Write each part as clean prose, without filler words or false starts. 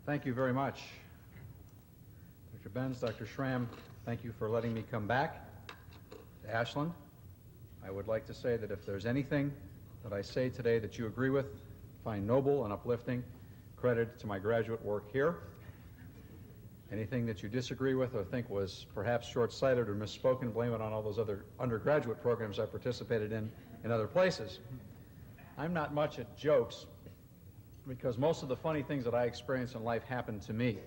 Thank you very much. Dr. Benz, Dr. Schramm, thank you for letting me come back to Ashland. I would like to say that if there's anything that I say today that you agree with, find noble and uplifting, credit to my graduate work here. Anything that you disagree with or think was perhaps short-sighted or misspoken, blame it on all those other undergraduate programs I participated in other places. I'm not much at jokes because most of the funny things that I experience in life happen to me.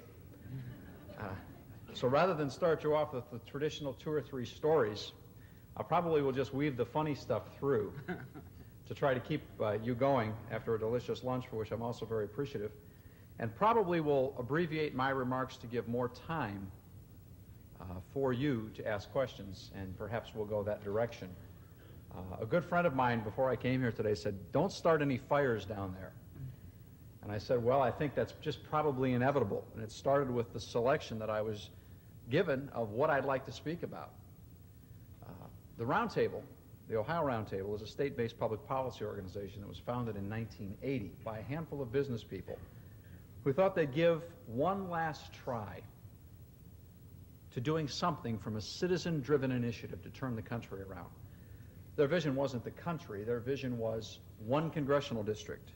So rather than start you off with the traditional 2 or 3 stories, I probably will just weave the funny stuff through to try to keep you going after a delicious lunch, for which I'm also very appreciative, and probably will abbreviate my remarks to give more time for you to ask questions, and perhaps we'll go that direction. A good friend of mine before I came here today said, "Don't start any fires down there." And I said, well, I think that's just probably inevitable. And it started with the selection that I was given of what I'd like to speak about. The Roundtable, the Ohio Roundtable, is a state-based public policy organization that was founded in 1980 by a handful of business people who thought they'd give one last try to doing something from a citizen-driven initiative to turn the country around. Their vision wasn't the country. Their vision was one congressional district.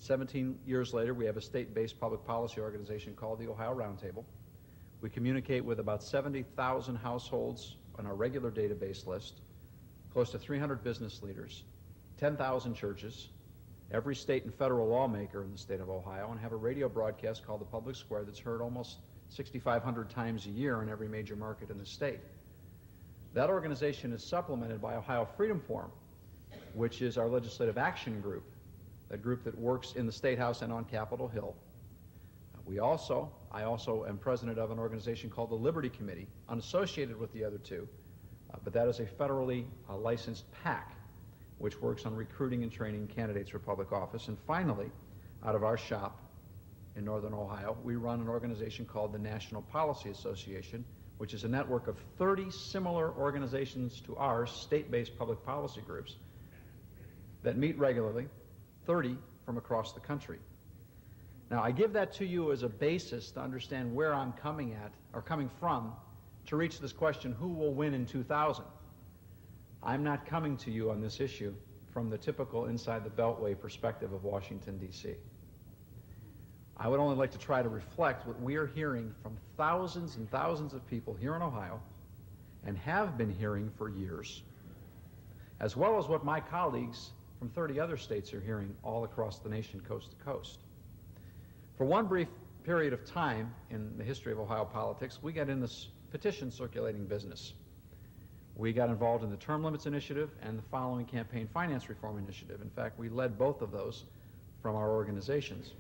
17 years later, we have a state-based public policy organization called the Ohio Roundtable. We communicate with about 70,000 households on our regular database list, close to 300 business leaders, 10,000 churches, every state and federal lawmaker in the state of Ohio, and have a radio broadcast called The Public Square that's heard almost 6,500 times a year in every major market in the state. That organization is supplemented by Ohio Freedom Forum, which is our legislative action group, a group that works in the State House and on Capitol Hill. I also am president of an organization called the Liberty Committee, unassociated with the other two, but that is a federally licensed PAC, which works on recruiting and training candidates for public office. And finally, out of our shop in Northern Ohio, we run an organization called the National Policy Association, which is a network of 30 similar organizations to our state-based public policy groups that meet regularly, 30 from across the country. Now, I give that to you as a basis to understand where I'm coming from to reach this question, who will win in 2000? I'm not coming to you on this issue from the typical inside the Beltway perspective of Washington, D.C. I would only like to try to reflect what we are hearing from thousands and thousands of people here in Ohio and have been hearing for years, as well as what my colleagues from 30 other states are hearing all across the nation, coast to coast. For one brief period of time in the history of Ohio politics, we got in this petition circulating business. We got involved in the Term Limits Initiative and the following Campaign Finance Reform Initiative. In fact, we led both of those from our organizations.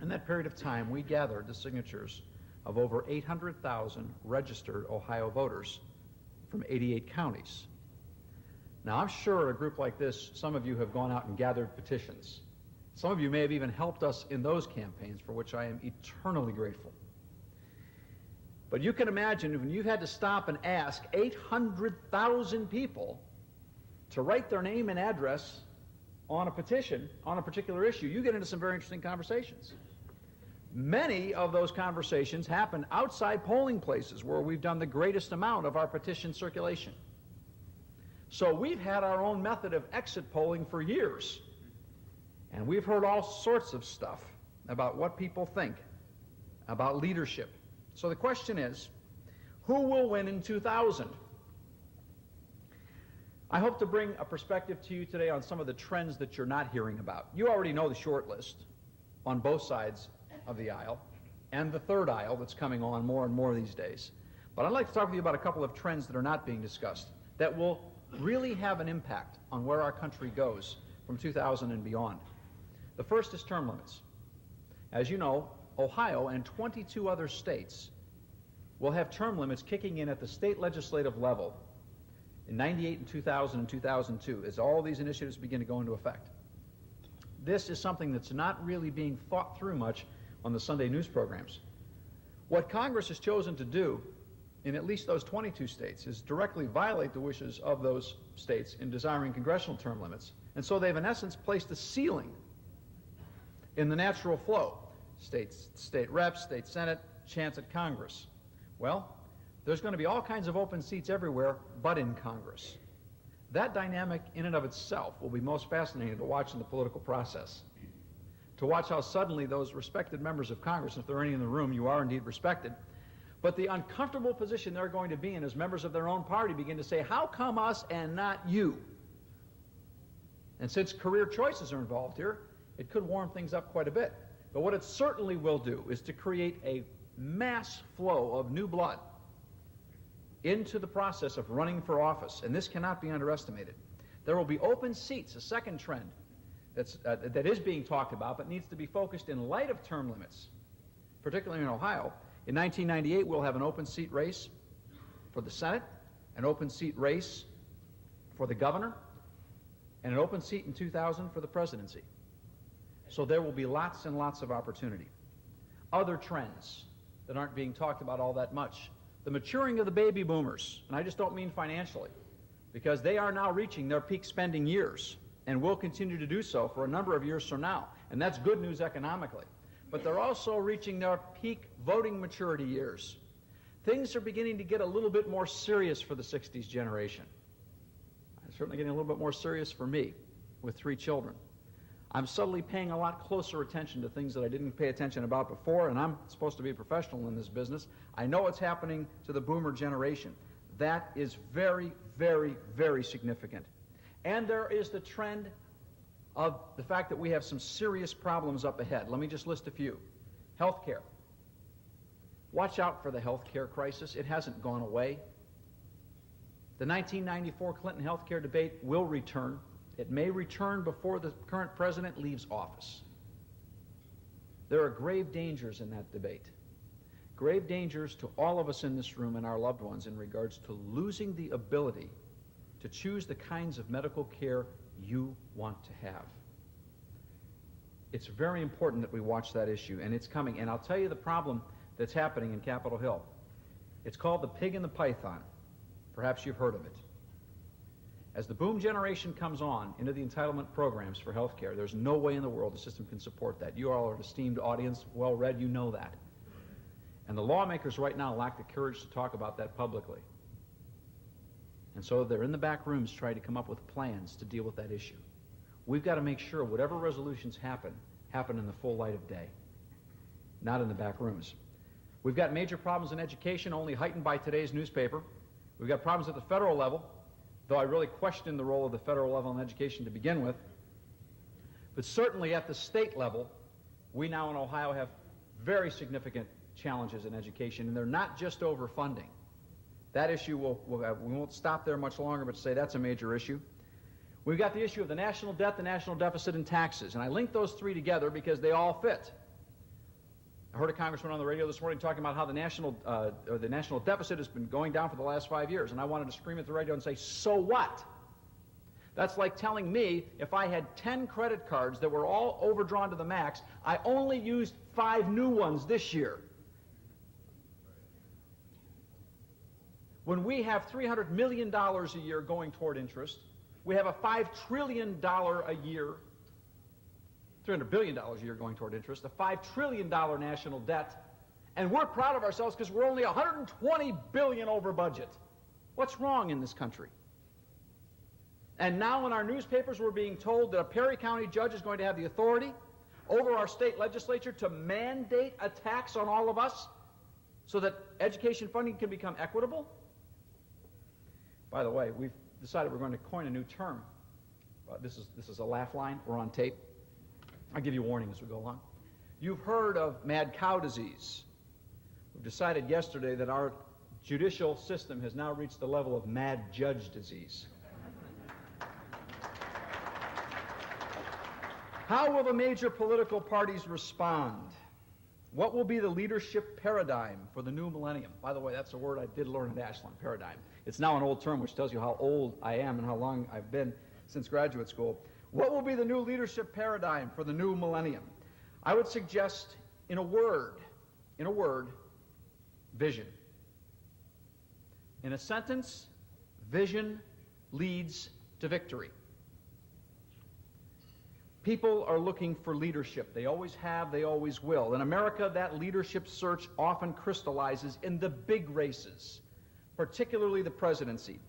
In that period of time, we gathered the signatures of over 800,000 registered Ohio voters from 88 counties. Now, I'm sure a group like this, some of you have gone out and gathered petitions. Some of you may have even helped us in those campaigns, for which I am eternally grateful. But you can imagine when you've had to stop and ask 800,000 people to write their name and address on a petition on a particular issue, you get into some very interesting conversations. Many of those conversations happen outside polling places where we've done the greatest amount of our petition circulation. So we've had our own method of exit polling for years, and we've heard all sorts of stuff about what people think about leadership. So the question is, who will win in 2000? I hope to bring a perspective to you today on some of the trends that you're not hearing about. You already know the short list on both sides of the aisle and the third aisle that's coming on more and more these days. But I'd like to talk with you about a couple of trends that are not being discussed that will really have an impact on where our country goes from 2000 and beyond. The first is term limits. As you know, Ohio and 22 other states will have term limits kicking in at the state legislative level in 98 and 2000 and 2002 as all these initiatives begin to go into effect. This is something that's not really being thought through much on the Sunday news programs. What Congress has chosen to do in at least those 22 states is directly violate the wishes of those states in desiring congressional term limits. And so they've in essence placed a ceiling in the natural flow. state reps, state senate, chance at Congress. Well, there's going to be all kinds of open seats everywhere but in Congress. That dynamic in and of itself will be most fascinating to watch in the political process. To watch how suddenly those respected members of Congress, if there are any in the room, you are indeed respected, but the uncomfortable position they're going to be in as members of their own party begin to say, how come us and not you? And since career choices are involved here, it could warm things up quite a bit. But what it certainly will do is to create a mass flow of new blood into the process of running for office, and this cannot be underestimated. There will be open seats, a second trend that is being talked about but needs to be focused in light of term limits, particularly in Ohio. In 1998, we'll have an open seat race for the Senate, an open seat race for the governor, and an open seat in 2000 for the presidency. So there will be lots and lots of opportunity. Other trends that aren't being talked about all that much. The maturing of the baby boomers, and I just don't mean financially, because they are now reaching their peak spending years and will continue to do so for a number of years from now. And that's good news economically. But they're also reaching their peak voting maturity years. Things are beginning to get a little bit more serious for the 60s generation. It's certainly getting a little bit more serious for me with 3 children. I'm subtly paying a lot closer attention to things that I didn't pay attention about before, and I'm supposed to be a professional in this business. I know what's happening to the boomer generation. That is very, very, very significant. And there is the trend of the fact that we have some serious problems up ahead. Let me just list a few. Health care. Watch out for the health care crisis. It hasn't gone away. The 1994 Clinton health care debate will return. It may return before the current president leaves office. There are grave dangers in that debate. Grave dangers to all of us in this room and our loved ones in regards to losing the ability to choose the kinds of medical care you want to have. It's very important that we watch that issue, and it's coming. And I'll tell you the problem that's happening in Capitol Hill. It's called the pig and the python. Perhaps you've heard of it. As the boom generation comes on into the entitlement programs for health care, there's no way in the world the system can support that. You all are an esteemed audience, well-read, you know that. And the lawmakers right now lack the courage to talk about that publicly. And so they're in the back rooms trying to come up with plans to deal with that issue. We've got to make sure whatever resolutions happen in the full light of day, not in the back rooms. We've got major problems in education, only heightened by today's newspaper. We've got problems at the federal level, though I really question the role of the federal level in education to begin with. But certainly at the state level, we now in Ohio have very significant challenges in education, and they're not just over funding. That issue, we won't stop there much longer, but say that's a major issue. We've got the issue of the national debt, the national deficit, and taxes, and I link those 3 together because they all fit. I heard a congressman on the radio this morning talking about how the national deficit has been going down for the last 5 years, and I wanted to scream at the radio and say, so what? That's like telling me if I had 10 credit cards that were all overdrawn to the max, I only used 5 new ones this year. When we have $300 million a year going toward interest, we have a $5 trillion a year, $300 billion a year going toward interest, a $5 trillion national debt, and we're proud of ourselves because we're only $120 billion over budget. What's wrong in this country? And now in our newspapers we're being told that a Perry County judge is going to have the authority over our state legislature to mandate a tax on all of us so that education funding can become equitable. By the way, we've decided we're going to coin a new term. This is a laugh line. We're on tape. I'll give you a warning as we go along. You've heard of mad cow disease. We've decided yesterday that our judicial system has now reached the level of mad judge disease. How will the major political parties respond? What will be the leadership paradigm for the new millennium? By the way, that's a word I did learn at Ashland, paradigm. It's now an old term which tells you how old I am and how long I've been since graduate school. What will be the new leadership paradigm for the new millennium? I would suggest, in a word, vision. In a sentence, vision leads to victory. People are looking for leadership. They always have, they always will. In America, that leadership search often crystallizes in the big races, particularly the presidency.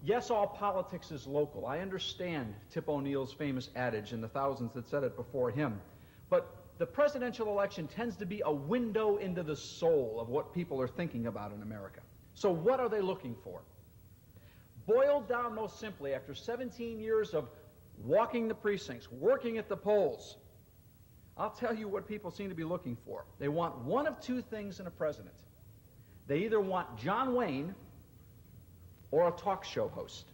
Yes, all politics is local. I understand Tip O'Neill's famous adage and the thousands that said it before him. But the presidential election tends to be a window into the soul of what people are thinking about in America. So what are they looking for? Boiled down most simply, after 17 years of walking the precincts, working at the polls, I'll tell you what people seem to be looking for. They want one of two things in a president. They either want John Wayne or a talk show host.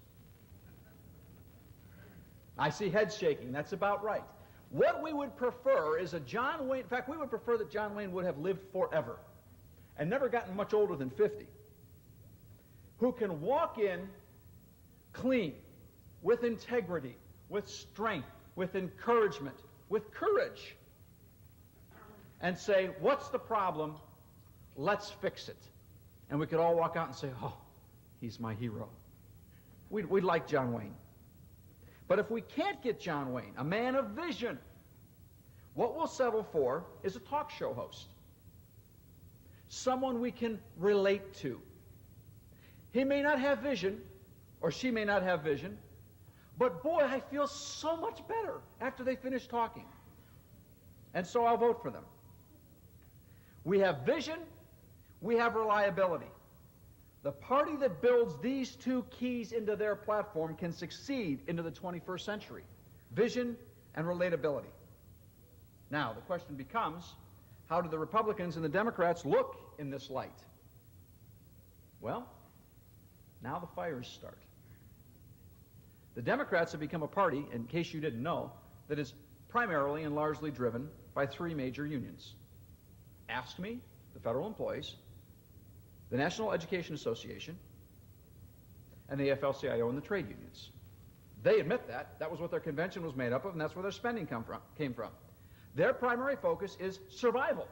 I see heads shaking. That's about right. What we would prefer is a John Wayne. In fact, we would prefer that John Wayne would have lived forever and never gotten much older than 50, who can walk in clean, with integrity, with strength, with encouragement, with courage, and say, what's the problem? Let's fix it. And we could all walk out and say, oh, he's my hero. We'd like John Wayne. But if we can't get John Wayne, a man of vision, what we'll settle for is a talk show host. Someone we can relate to. He may not have vision, or she may not have vision, but boy, I feel so much better after they finish talking. And so I'll vote for them. We have vision, we have reliability. The party that builds these two keys into their platform can succeed into the 21st century. Vision and relatability. Now, the question becomes, how do the Republicans and the Democrats look in this light? Well, now the fires start. The Democrats have become a party, in case you didn't know, that is primarily and largely driven by three major unions. AFSCME, the federal employees, the National Education Association, and the AFL-CIO and the trade unions. They admit that. That was what their convention was made up of, and that's where their spending came from. Their primary focus is survival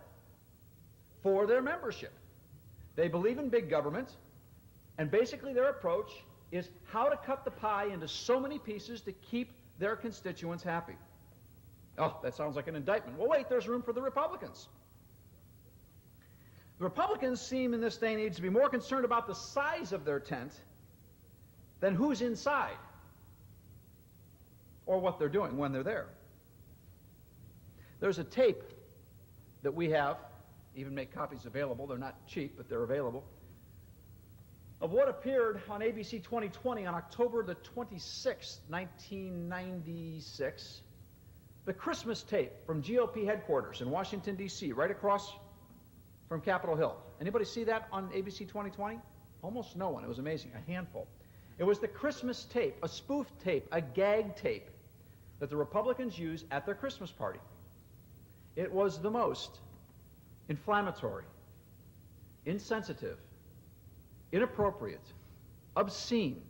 for their membership. They believe in big government, and basically their approach is how to cut the pie into so many pieces to keep their constituents happy. Oh, that sounds like an indictment. Well, wait, there's room for the Republicans. The Republicans seem in this day and age to be more concerned about the size of their tent than who's inside or what they're doing when they're there. There's a tape that we have, even make copies available, they're not cheap, but they're available, of what appeared on ABC 2020 on October the 26th, 1996, the Christmas tape from GOP headquarters in Washington, D.C., right across from Capitol Hill. Anybody see that on ABC 2020? Almost no one. It was amazing. A handful. It was the Christmas tape, a spoof tape, a gag tape that the Republicans used at their Christmas party. It was the most inflammatory, insensitive, inappropriate, obscene,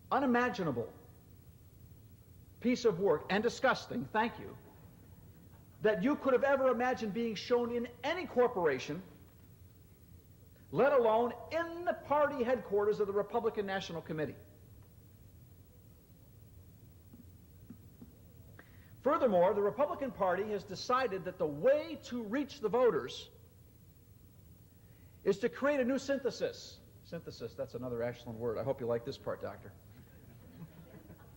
unimaginable piece of work, and disgusting, thank you, that you could have ever imagined being shown in any corporation, let alone in the party headquarters of the Republican National Committee. Furthermore, the Republican Party has decided that the way to reach the voters is to create a new synthesis. Synthesis, that's another Ashland word. I hope you like this part, Doctor.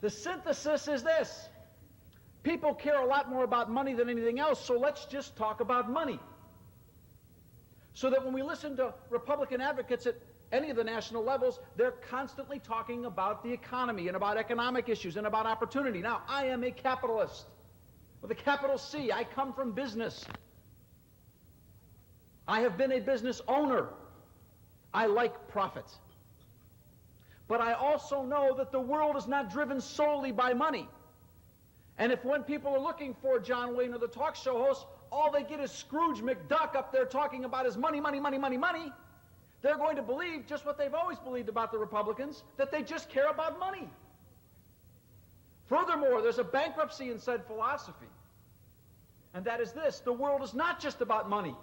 The synthesis is this. People care a lot more about money than anything else, so let's just talk about money. So that when we listen to Republican advocates at any of the national levels, they're constantly talking about the economy and about economic issues and about opportunity. Now, I am a capitalist with a capital C. I come from business. I have been a business owner. I like profit. But I also know that the world is not driven solely by money. And if when people are looking for John Wayne or the talk show host, all they get is Scrooge McDuck up there talking about his money, money, money, money, money, they're going to believe just what they've always believed about the Republicans, that they just care about money. Furthermore, there's a bankruptcy in said philosophy. And that is this: the world is not just about money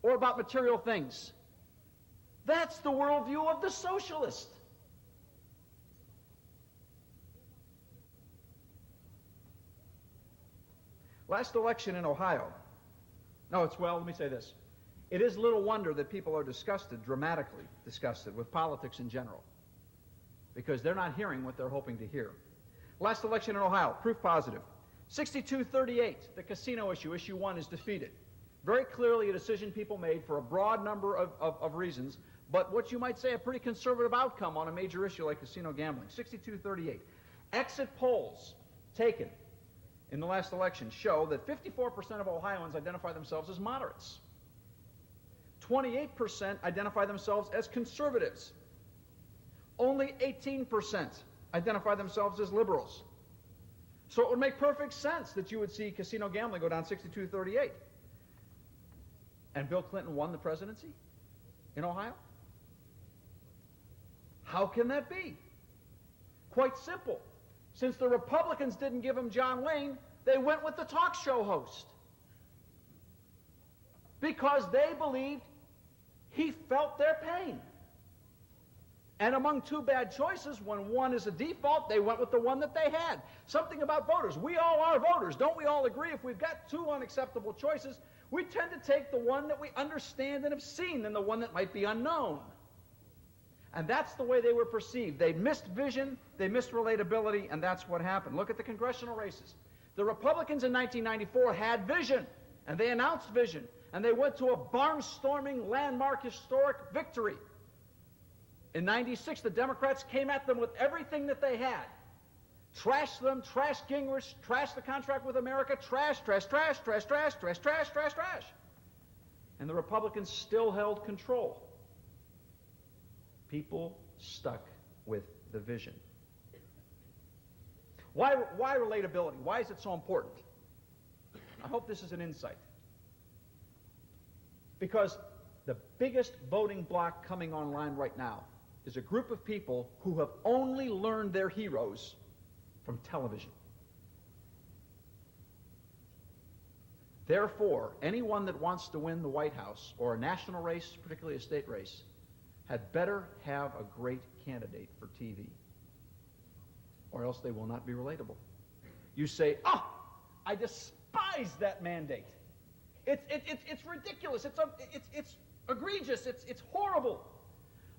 or about material things. That's the worldview of the socialist. Last election in Ohio. Let me say this. It is little wonder that people are disgusted, dramatically disgusted, with politics in general, because they're not hearing what they're hoping to hear. Last election in Ohio, proof positive. 62-38, the casino issue, issue 1, is defeated. Very clearly a decision people made for a broad number of reasons, but what you might say a pretty conservative outcome on a major issue like casino gambling. 62-38. Exit polls taken in the last election show that 54% of Ohioans identify themselves as moderates. 28% identify themselves as conservatives. Only 18% identify themselves as liberals. So it would make perfect sense that you would see casino gambling go down 62-38. And Bill Clinton won the presidency in Ohio? How can that be? Quite simple. Since the Republicans didn't give him John Wayne, they went with the talk show host. Because they believed he felt their pain. And among two bad choices, when one is a default, they went with the one that they had. Something about voters. We all are voters. Don't we all agree if we've got two unacceptable choices, we tend to take the one that we understand and have seen than the one that might be unknown. And that's the way they were perceived. They missed vision, they missed relatability, and that's what happened. Look at the congressional races. The Republicans in 1994 had vision, and they announced vision, and they went to a barnstorming, landmark, historic victory. In 96, the Democrats came at them with everything that they had. Trashed them, trashed Gingrich, trashed the contract with America, trash. And the Republicans still held control. People stuck with the vision. Why relatability? Why is it so important? I hope this is an insight. Because the biggest voting bloc coming online right now is a group of people who have only learned their heroes from television. Therefore, anyone that wants to win the White House or a national race, particularly a state race, had better have a great candidate for TV, or else they will not be relatable. You say, I despise that mandate. It's ridiculous. It's egregious. It's horrible.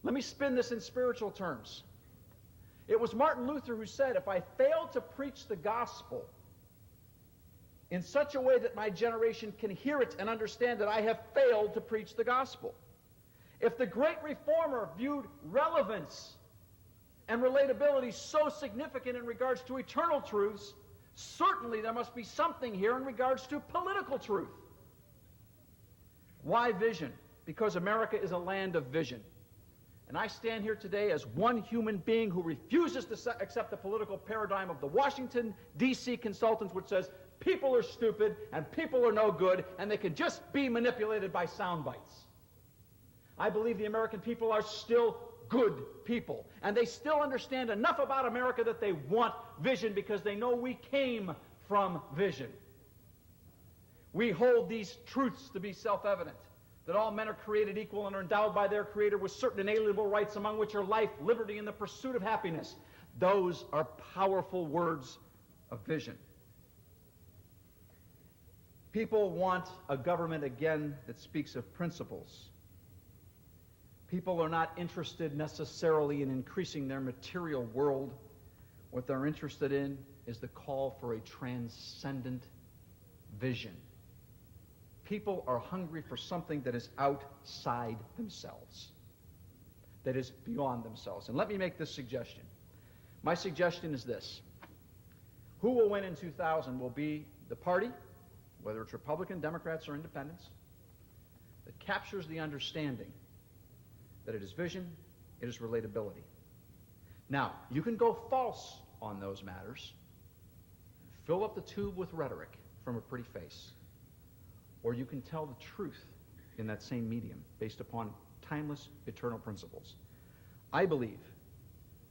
Let me spin this in spiritual terms. It was Martin Luther who said, if I fail to preach the gospel in such a way that my generation can hear it and understand that I have failed to preach the gospel. If the great reformer viewed relevance and relatability so significant in regards to eternal truths, certainly there must be something here in regards to political truth. Why vision? Because America is a land of vision. And I stand here today as one human being who refuses to accept the political paradigm of the Washington, D.C. consultants, which says people are stupid and people are no good and they can just be manipulated by sound bites. I believe the American people are still good people, and they still understand enough about America that they want vision because they know we came from vision. We hold these truths to be self-evident, that all men are created equal and are endowed by their Creator with certain inalienable rights, among which are life, liberty, and the pursuit of happiness. Those are powerful words of vision. People want a government, again, that speaks of principles. People are not interested necessarily in increasing their material world. What they're interested in is the call for a transcendent vision. People are hungry for something that is outside themselves, that is beyond themselves. And let me make this suggestion. My suggestion is this. Who will win in 2000 will be the party, whether it's Republican, Democrats, or Independents, that captures the understanding that it is vision, it is relatability. Now, you can go false on those matters, fill up the tube with rhetoric from a pretty face, or you can tell the truth in that same medium based upon timeless, eternal principles. I believe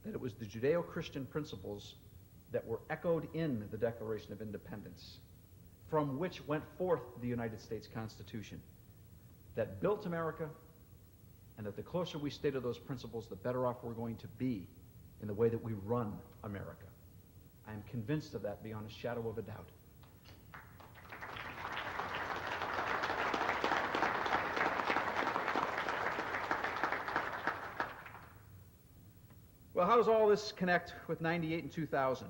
that it was the Judeo-Christian principles that were echoed in the Declaration of Independence, from which went forth the United States Constitution, that built America, and that the closer we stay to those principles, the better off we're going to be in the way that we run America. I am convinced of that beyond a shadow of a doubt. Well, how does all this connect with 98 and 2000?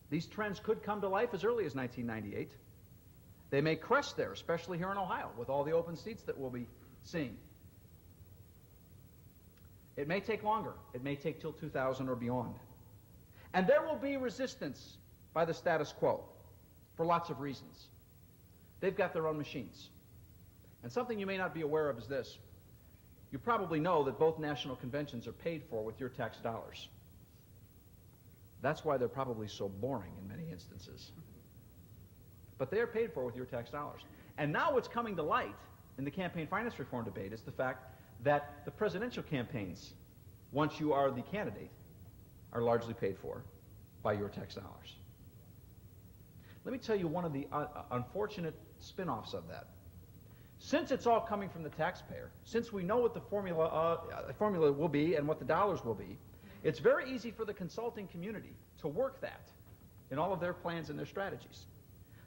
These trends could come to life as early as 1998. They may crest there, especially here in Ohio, with all the open seats that we'll be seeing. It may take longer. It may take till 2000 or beyond. And there will be resistance by the status quo for lots of reasons. They've got their own machines. And something you may not be aware of is this. You probably know that both national conventions are paid for with your tax dollars. That's why they're probably so boring in many instances. But they are paid for with your tax dollars. And now what's coming to light in the campaign finance reform debate is the fact that the presidential campaigns, once you are the candidate, are largely paid for by your tax dollars. Let me tell you one of the unfortunate spin-offs of that. Since it's all coming from the taxpayer, since we know what the formula will be and what the dollars will be, it's very easy for the consulting community to work that in all of their plans and their strategies.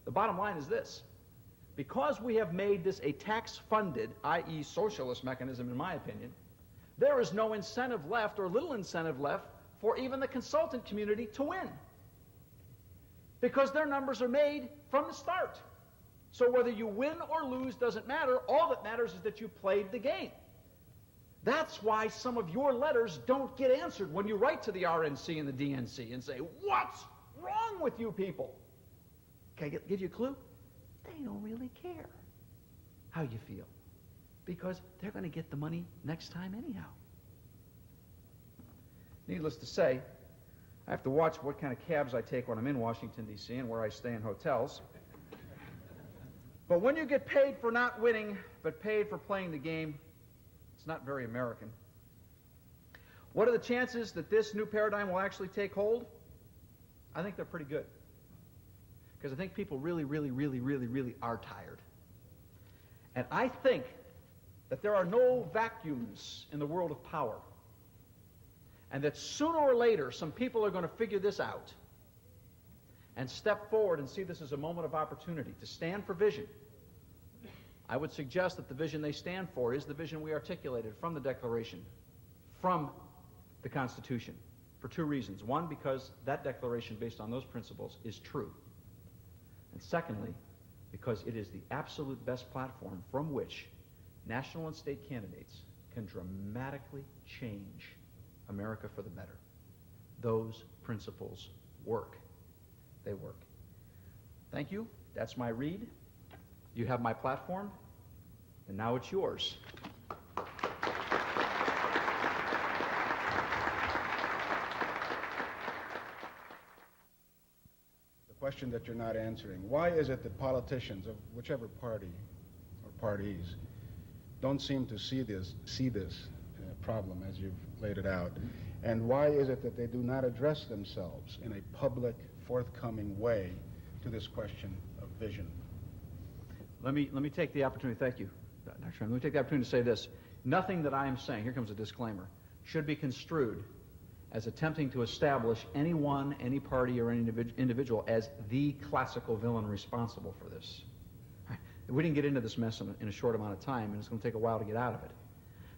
The bottom line is this. Because we have made this a tax-funded, i.e. socialist mechanism, in my opinion, there is no incentive left or little incentive left for even the consultant community to win. Because their numbers are made from the start. So whether you win or lose doesn't matter. All that matters is that you played the game. That's why some of your letters don't get answered when you write to the RNC and the DNC and say, what's wrong with you people? Can I give you a clue? They don't really care how you feel because they're going to get the money next time anyhow. Needless to say, I have to watch what kind of cabs I take when I'm in Washington, D.C. and where I stay in hotels. But when you get paid for not winning, but paid for playing the game, it's not very American. What are the chances that this new paradigm will actually take hold? I think they're pretty good. Because I think people really are tired. And I think that there are no vacuums in the world of power. And that sooner or later, some people are going to figure this out and step forward and see this as a moment of opportunity to stand for vision. I would suggest that the vision they stand for is the vision we articulated from the Declaration, from the Constitution, for two reasons. One, because that declaration based on those principles is true. And secondly, because it is the absolute best platform from which national and state candidates can dramatically change America for the better. Those principles work. They work. Thank you. That's my read. You have my platform, and now it's yours. The question that you're not answering, why is it that politicians of whichever party or parties don't seem to see this problem as you've laid it out? And why is it that they do not address themselves in a public, forthcoming way to this question of vision? Let me take the opportunity, thank you, Dr. Let me take the opportunity to say this. Nothing that I am saying, here comes a disclaimer, should be construed as attempting to establish anyone, any party, or any individual as the classical villain responsible for this. We didn't get into this mess in a short amount of time, and it's going to take a while to get out of it.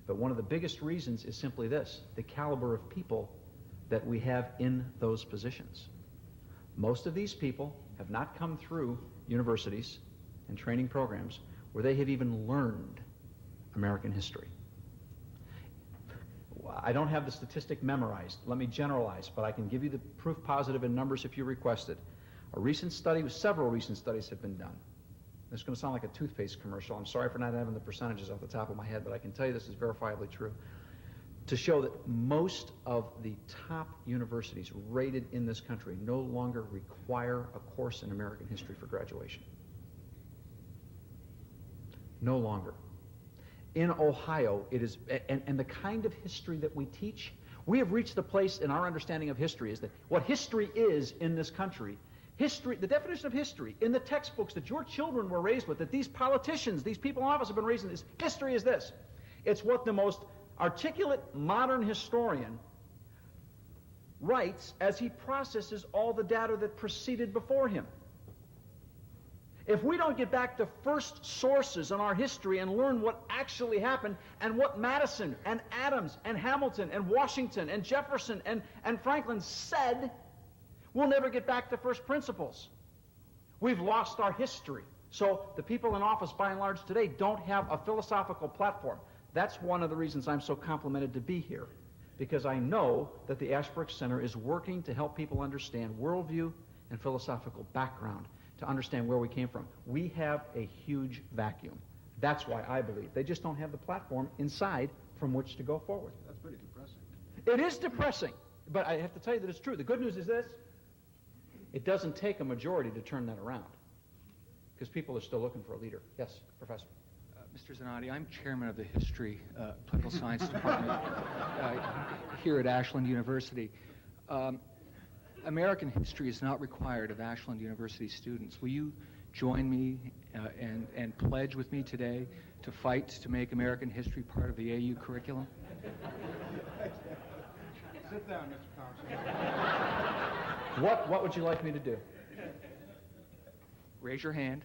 But one of the biggest reasons is simply this, the caliber of people that we have in those positions. Most of these people have not come through universities and training programs where they have even learned American history. I don't have the statistic memorized. Let me generalize, but I can give you the proof positive in numbers if you request it. A recent study, several recent studies have been done. This is going to sound like a toothpaste commercial. I'm sorry for not having the percentages off the top of my head, but I can tell you this is verifiably true. To show that most of the top universities rated in this country no longer require a course in American history for graduation. No longer. In Ohio, it is, and the kind of history that we teach, we have reached the place in our understanding of history is that what history is in this country, history, the definition of history in the textbooks that your children were raised with, that these politicians, these people in office have been raised in, this history is this. It's what the most articulate modern historian writes as he processes all the data that preceded before him. If we don't get back to first sources in our history and learn what actually happened and what Madison and Adams and Hamilton and Washington and Jefferson and Franklin said, we'll never get back to first principles. We've lost our history. So the people in office, by and large, today don't have a philosophical platform. That's one of the reasons I'm so complimented to be here, because I know that the Ashbrook Center is working to help people understand worldview and philosophical background, to understand where we came from. We have a huge vacuum. That's why I believe they just don't have the platform inside from which to go forward. That's pretty depressing. It is depressing, but I have to tell you that it's true. The good news is this: it doesn't take a majority to turn that around, because people are still looking for a leader. Yes, Professor. Mr. Zanotti, I'm chairman of the History Political Science Department here at Ashland University. American history is not required of Ashland University students. Will you join me and pledge with me today to fight to make American history part of the AU curriculum? Sit down, Mr. Thompson. What would you like me to do? Raise your hand.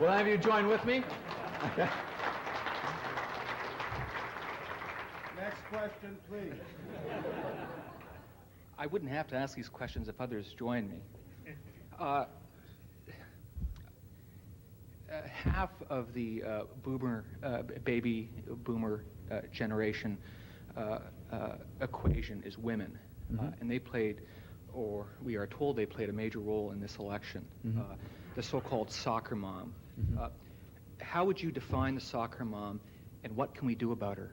Will any of you join with me? Okay. Next question, please. I wouldn't have to ask these questions if others joined me. Half of the baby boomer generation equation is women, and they played, or we are told they played, a major role in this election. The so-called soccer mom. How would you define the soccer mom, and what can we do about her?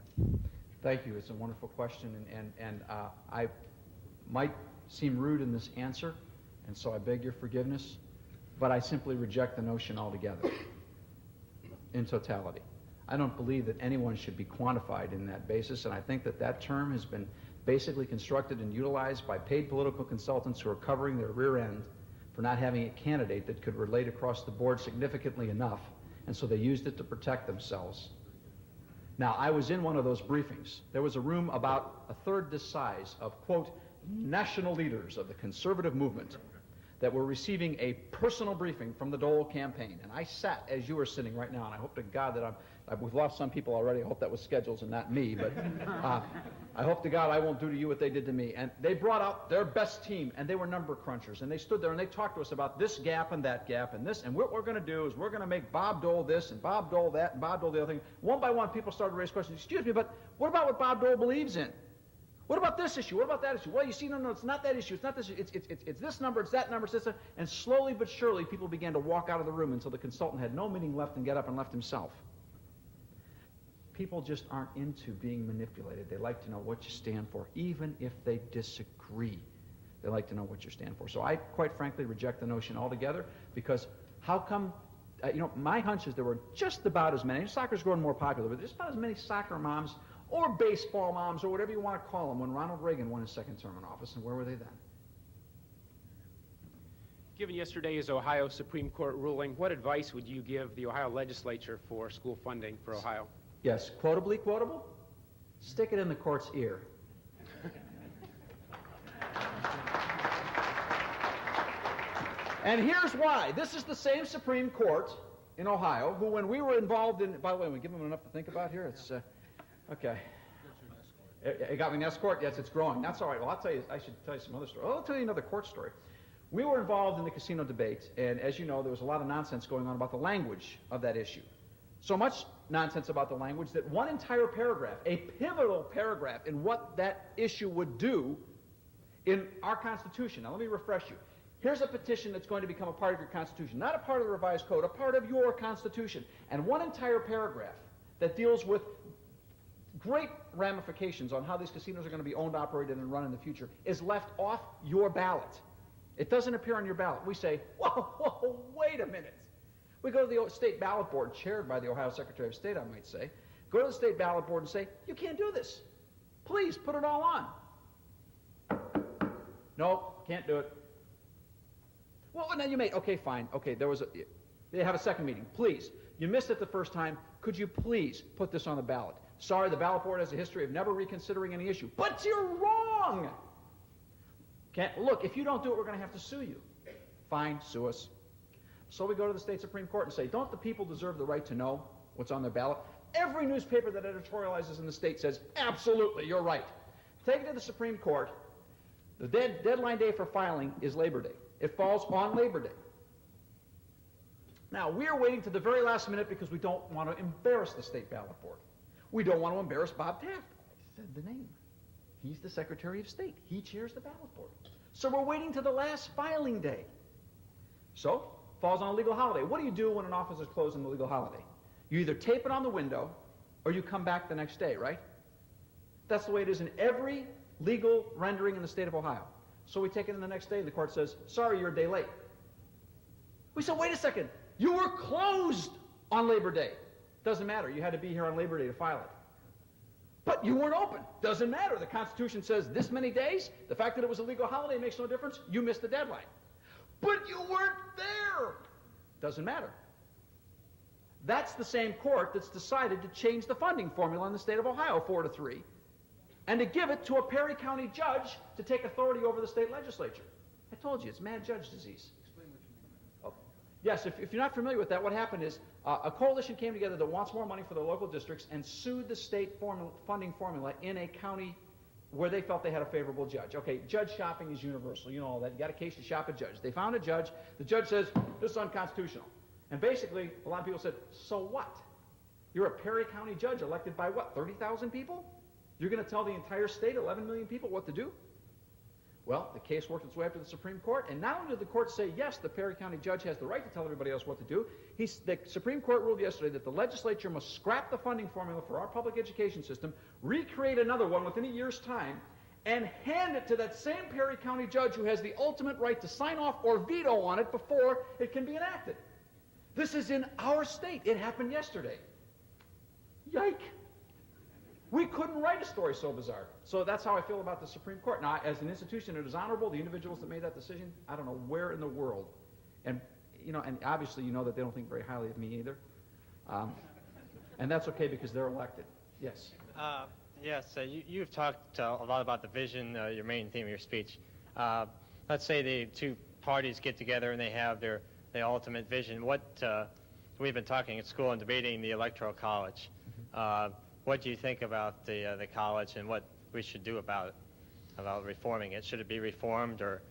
Thank you. It's a wonderful question, and I might seem rude in this answer, and so I beg your forgiveness, but I simply reject the notion altogether, in totality. I don't believe that anyone should be quantified in that basis, and I think that that term has been basically constructed and utilized by paid political consultants who are covering their rear end for not having a candidate that could relate across the board significantly enough, and so they used it to protect themselves. Now, I was in one of those briefings. There was a room about a third this size of, quote, national leaders of the conservative movement that were receiving a personal briefing from the Dole campaign. And I sat as you are sitting right now, and I hope to God that we've lost some people already. I hope that was schedules and not me, but I hope to God I won't do to you what they did to me. And they brought out their best team, and they were number crunchers, and they stood there and they talked to us about this gap and that gap and this, and what we're going to do is we're going to make Bob Dole this and Bob Dole that and Bob Dole the other thing. One by one, people started to raise questions. Excuse me, but what about what Bob Dole believes in? What about this issue? What about that issue? Well, you see, no, it's not that issue. It's not this issue. It's this number, it's that number, it's this. And slowly but surely, people began to walk out of the room until the consultant had no meaning left and get up and left himself. People just aren't into being manipulated. They like to know what you stand for, even if they disagree. They like to know what you stand for. So I, quite frankly, reject the notion altogether, because how come, my hunch is there were just about as many, soccer's growing more popular, but there's about as many soccer moms or baseball moms or whatever you want to call them when Ronald Reagan won his second term in office, and where were they then? Given yesterday's Ohio Supreme Court ruling, what advice would you give the Ohio legislature for school funding for Ohio? Yes, quotably quotable? Stick it in the court's ear. And here's why. This is the same Supreme Court in Ohio who, when we were involved in, by the way, we give them enough to think about here. It's okay. It got me an escort? Yes, it's growing. That's all right. Well, I should tell you some other story. I'll tell you another court story. We were involved in the casino debate, and as you know, there was a lot of nonsense going on about the language of that issue. So much nonsense about the language that one entire paragraph, a pivotal paragraph in what that issue would do in our Constitution. Now, let me refresh you. Here's a petition that's going to become a part of your Constitution, not a part of the revised code, a part of your Constitution. And one entire paragraph that deals with great ramifications on how these casinos are going to be owned, operated, and run in the future is left off your ballot. It doesn't appear on your ballot. We say, whoa, wait a minute. We go to the state ballot board, chaired by the Ohio Secretary of State, I might say, go to the state ballot board and say, you can't do this. Please, put it all on. No, can't do it. Well, then you may, okay, fine. Okay, they have a second meeting. Please, you missed it the first time. Could you please put this on the ballot? Sorry, the ballot board has a history of never reconsidering any issue. But you're wrong! Look, if you don't do it, we're going to have to sue you. Fine, sue us. So we go to the state Supreme Court and say, don't the people deserve the right to know what's on their ballot? Every newspaper that editorializes in the state says, absolutely, you're right. Take it to the Supreme Court. The deadline day for filing is Labor Day. It falls on Labor Day. Now, we're waiting to the very last minute because we don't want to embarrass the state ballot board. We don't want to embarrass Bob Taft. I said the name. He's the Secretary of State. He chairs the ballot board. So we're waiting to the last filing day. So, falls on a legal holiday. What do you do when an office is closed on a legal holiday? You either tape it on the window or you come back the next day, right? That's the way it is in every legal rendering in the state of Ohio. So we take it in the next day and the court says, sorry, you're a day late. We said, wait a second. You were closed on Labor Day. Doesn't matter. You had to be here on Labor Day to file it. But you weren't open. Doesn't matter. The Constitution says this many days. The fact that it was a legal holiday makes no difference. You missed the deadline. But you weren't there. Doesn't matter. That's the same court that's decided to change the funding formula in the state of Ohio 4-3 and to give it to a Perry County judge to take authority over the state legislature. I told you, it's mad judge disease. Explain what you mean. Oh. Yes, if you're not familiar with that, what happened is a coalition came together that wants more money for their local districts and sued the state funding formula in a county where they felt they had a favorable judge. Okay, judge shopping is universal. You know all that. You got a case, you shop a judge. They found a judge. The judge says, this is unconstitutional. And basically, a lot of people said, so what? You're a Perry County judge elected by what, 30,000 people? You're going to tell the entire state, 11 million people, what to do? Well, the case worked its way up to the Supreme Court, and not only did the court say, yes, the Perry County judge has the right to tell everybody else what to do, the Supreme Court ruled yesterday that the legislature must scrap the funding formula for our public education system, recreate another one within a year's time, and hand it to that same Perry County judge who has the ultimate right to sign off or veto on it before it can be enacted. This is in our state. It happened yesterday. Yike. We couldn't write a story so bizarre. So that's how I feel about the Supreme Court. Now, as an institution, it is honorable. The individuals that made that decision, I don't know where in the world. And, you know, and obviously you know that they don't think very highly of me either. And that's okay because they're elected. Yes. Yes, you've talked a lot about the vision, your main theme of your speech. Let's say the two parties get together and they have their ultimate vision. We've been talking at school and debating the Electoral College. What do you think about the college and what we should do about reforming it? Should it be reformed, or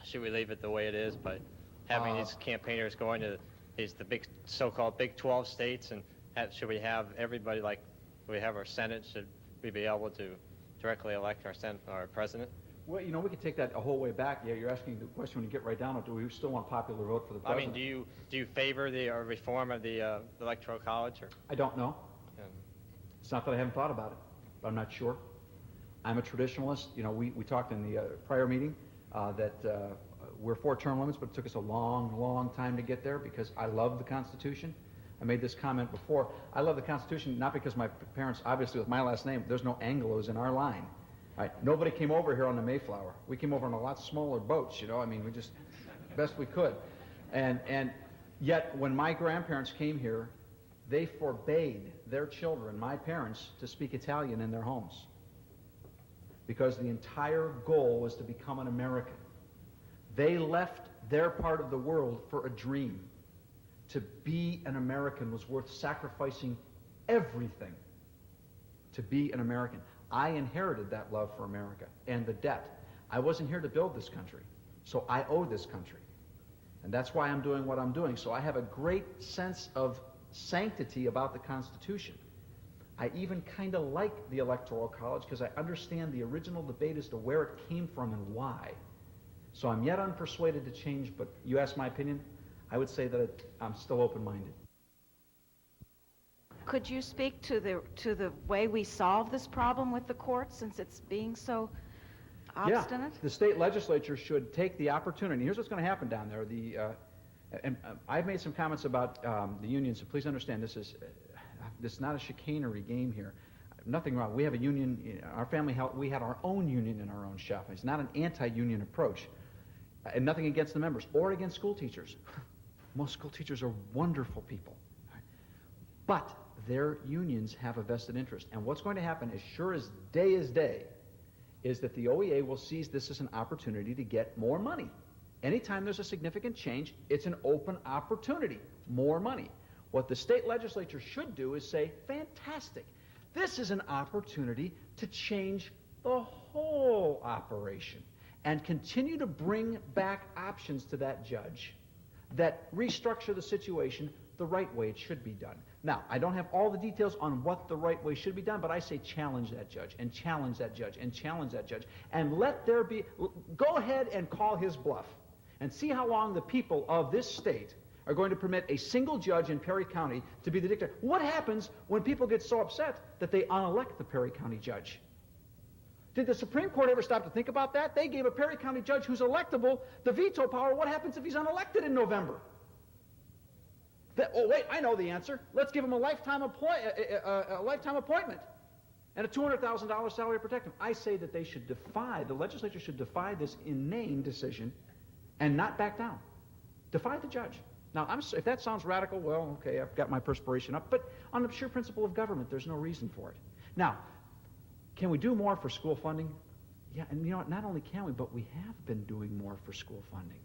should we leave it the way it is, but having these campaigners going to the big so-called Big 12 states, and should we have everybody, like we have our Senate, should we be able to directly elect our president? Well, you know, we could take that a whole way back. Yeah, you're asking the question when you get right down to it, do we still want popular vote for the president? I mean, do you favor the reform of the Electoral College? Or? I don't know. It's not that I haven't thought about it, but I'm not sure. I'm a traditionalist. You know, we talked in the prior meeting that we're for term limits, but it took us a long, long time to get there because I love the Constitution. I made this comment before. I love the Constitution not because my parents, obviously with my last name, there's no Anglos in our line. Right? Nobody came over here on the Mayflower. We came over on a lot smaller boats, you know. I mean, we just, best we could. And yet, when my grandparents came here, they forbade their children, my parents, to speak Italian in their homes because the entire goal was to become an American. They left their part of the world for a dream. To be an American was worth sacrificing everything to be an American. I inherited that love for America and the debt. I wasn't here to build this country, so I owe this country. And that's why I'm doing what I'm doing. So I have a great sense of sanctity about the Constitution. I even kind of like the Electoral College because I understand the original debate as to where it came from and why. So I'm yet unpersuaded to change, but you ask my opinion, I would say that I'm still open-minded. Could you speak to the way we solve this problem with the courts since it's being so obstinate? Yeah, the state legislature should take the opportunity. Here's what's going to happen down there. I've made some comments about the unions, so please understand this is not a chicanery game here. Nothing wrong. We have a union. Our family, we had our own union in our own shop. It's not an anti-union approach. And nothing against the members or against school teachers. Most school teachers are wonderful people. But their unions have a vested interest. And what's going to happen, as sure as day, is that the OEA will seize this as an opportunity to get more money. Anytime there's a significant change, it's an open opportunity, more money. What the state legislature should do is say, fantastic, this is an opportunity to change the whole operation and continue to bring back options to that judge that restructure the situation the right way it should be done. Now, I don't have all the details on what the right way should be done, but I say challenge that judge, and challenge that judge, and challenge that judge, and let there be, go ahead and call his bluff, and see how long the people of this state are going to permit a single judge in Perry County to be the dictator. What happens when people get so upset that they unelect the Perry County judge? Did the Supreme Court ever stop to think about that? They gave a Perry County judge who's electable the veto power. What happens if he's unelected in November? Oh, wait, I know the answer. Let's give him a lifetime appointment and a $200,000 salary to protect him. I say that they should defy, the legislature should defy this inane decision and not back down. Defy the judge. Now, if that sounds radical, well, okay, I've got my perspiration up, but on the sheer principle of government, there's no reason for it. Now, can we do more for school funding? Yeah, and you know what, not only can we, but we have been doing more for school funding.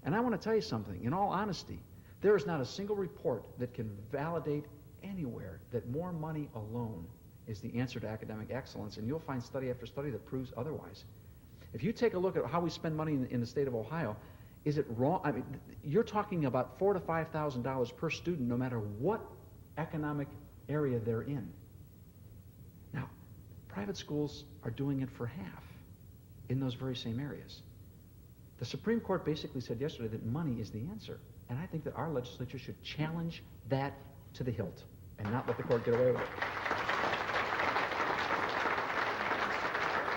And I want to tell you something, in all honesty, there is not a single report that can validate anywhere that more money alone is the answer to academic excellence, and you'll find study after study that proves otherwise. If you take a look at how we spend money in the state of Ohio, is it wrong? I mean, you're talking about $4,000 to $5,000 per student, no matter what economic area they're in. Now, private schools are doing it for half in those very same areas. The Supreme Court basically said yesterday that money is the answer, and I think that our legislature should challenge that to the hilt and not let the court get away with it.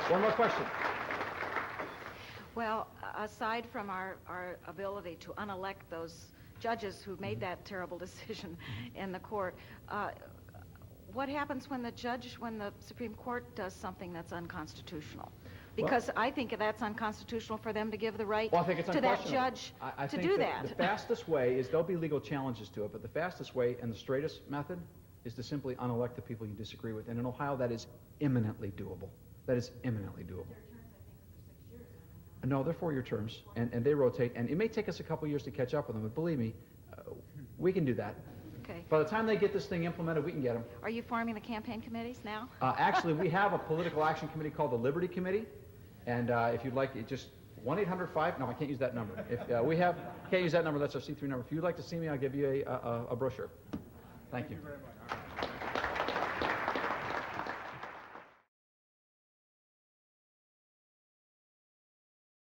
One more question. Well, aside from our ability to unelect those judges who made that terrible decision in the court, what happens when the Supreme Court does something that's unconstitutional? Because I think that's unconstitutional for them to give the right to that judge to do that. The fastest way is there'll be legal challenges to it, but the fastest way and the straightest method is to simply unelect the people you disagree with. And in Ohio, that is imminently doable. That is imminently doable. No, they're 4-year terms, and they rotate, and it may take us a couple years to catch up with them, but believe me, we can do that. Okay. By the time they get this thing implemented, we can get them. Are you forming the campaign committees now? Actually, we have a political action committee called the Liberty Committee, and if you'd like, it just 1-800-5. No, I can't use that number. If can't use that number. That's our C3 number. If you'd like to see me, I'll give you a brochure. Thank you. Thank you very much.